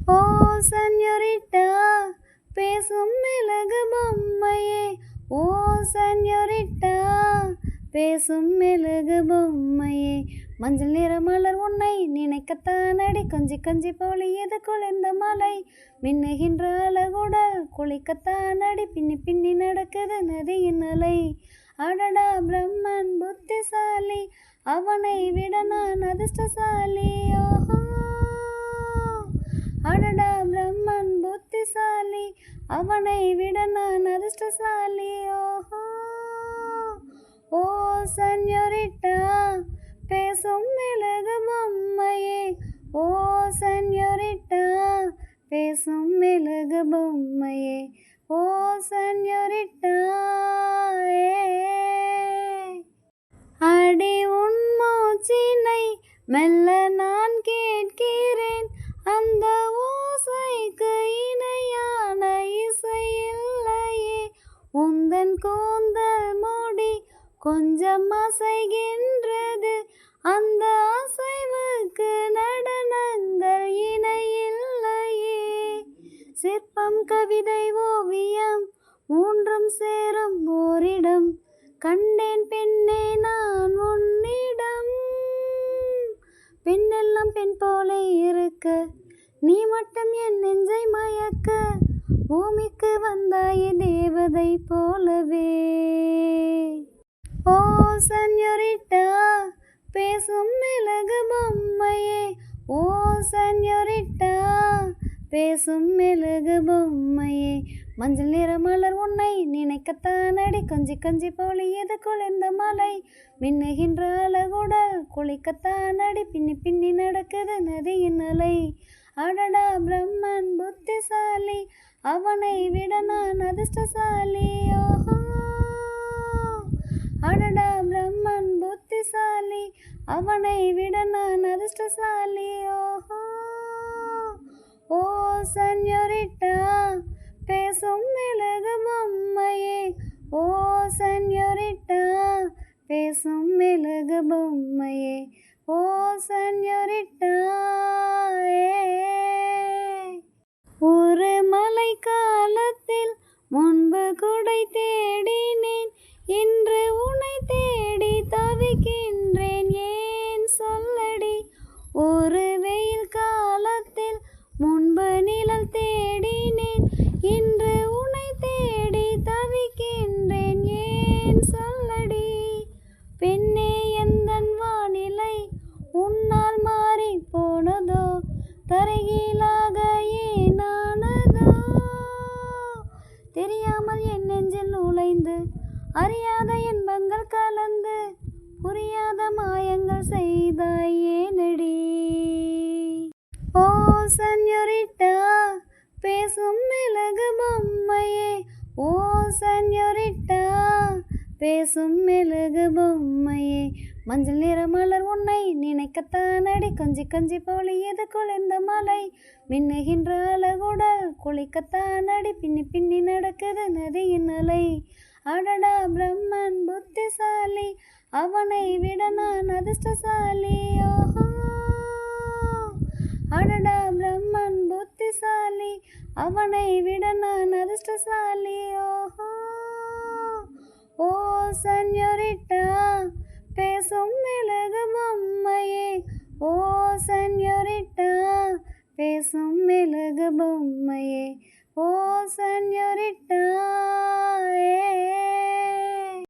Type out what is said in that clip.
ஓ சென்யோரிட்டா, பேசும் மெழுகு பொம்மையே. ஓ சென்யோரிட்டா, பேசும் மெழுகு பொம்மையே. மஞ்சள் நிற மலர் உன்னை நினைக்கத்தான் அடி, கொஞ்சி கொஞ்சி பொழியது குளிர்ந்த மலை. மின்னுகின்ற அழகுடல் குளிக்கத்தான் அடி, பின்னி பின்னி நடக்குது நதியின் அலை. அடடா பிரம்மன் புத்திசாலி, அவனை விட நான் அதிர்ஷ்டசாலி. ஓஹோ, அடடா பிரம்மன் புத்திசாலி, அவனை விட நான் அதிர்ஷ்டசாலி. ஓஹோ, ஓ சென்யோரிட்டா, பேசும் மெழுகு பொம்மையே. ஓ சென்யோரிட்டா, பேசும் மெழுகு பொம்மையே. ஓ சென்யோரிட்டா, அடி உன் மூச்சினை மெல்ல நான் கேட்கிறேன், அந்த ஓசைக்கு இணையான இசை இல்லையே. உந்தன் கூந்தல் மூடி கொஞ்சம் அசைகின்றது, அந்த அசைவுக்கு நடனங்கள் இணையில்லையே. சிற்பம் கவிதை ஓவியம் மூன்றும் சேரும் ஓரிடம், கண்டேன் பெண்ணே நான் உன்னிடம். பெண்ணெல்லாம் பெண் போலே இருக்க, நீ மட்டும் என் நெஞ்சை மயக்க. பூமிக்கு வந்தாயே தேவதை போலவே. ஓ சென்யோரிட்டா, பேசும் மெழுகு பொம்மையே. ஓ சென்யோரிட்டா, பேசும் மெழுகு பொம்மையே. மஞ்சள் நிற மலர் உன்னை நினைக்கத்தான் அடி, கொஞ்சி கொஞ்சி பொழியது குளிர்ந்த மலை. மின்னுகின்ற அழகுடல் குளிக்கத்தான் அடி, பின்னி பின்னி நடக்குது நதியின் அலை. அடடா பிரம்மன் புத்திசாலி, அவனை விட நான் அதிர்ஷ்டசாலி. ஓஹோ, அடடா பிரம்மன் புத்திசாலி, அவனை விட நான் அதிர்ஷ்டசாலி. ஓஹோ, ஓ சென்யோரிட்டா, பேசும் மெழுகு பொம்மையே. ஓ சென்யோரிட்டா, பேசும் மெழுகு பொம்மையே. ஓ சென்யோரிட்டா, ஒரு மழை காலத்தில் முன்பு குடை தேடினேன், இன்று உன்னை தேடி தவிக்கின்றேன், ஏன் சொல்லடி. ஒரு வெயில் காலத்தில் முன்பு நிழல் தேடினேன், இன்று உன்னை தேடி தவிக்கின்றேன், ஏன் சொல்லடி. பெண்ணே எந்தன் வானிலை உன்னால் மாறி போனதோ, தரைகீழாக ஏனானதோ. தெரியாமல் என் நெஞ்சில் நுழைந்து, அறியாத இன்பங்கள் கலந்து, புரியாத மாயங்கள் செய்தாய் ஏனடி. ஓ சென்யோரிட்டா, பேசும் மெழுகு பொம்மையே. ஓ சென்யோரிட்டா, பேசும் மெழுகு பொம்மையே. மஞ்சள் நிற மலர் உன்னை நினைக்கத்தான் அடி, கொஞ்சி கொஞ்சி பொழியது குளிர்ந்த மலை. மின்னுகின்ற அழகுடல் குளிக்கத்தான் அடி, பின்னி பின்னி நடக்குது நதியின் அலை. அடடா பிரம்மன் புத்திசாலி, அவனை விட நான் அதிர்ஷ்டசாலி. ஓஹோ, அடடா பிரம்மன் புத்திசாலி, அவனை விட நான் அதிர்ஷ்டசாலி. ஓஹோ, ஓ சென்யோரிட்டா, பேசும் மெழுகு பொம்மையே. ஓ சென்யோரிட்டா, பேசும் மெழுகு பொம்மையே. ஓ சென்யோரிட்டா.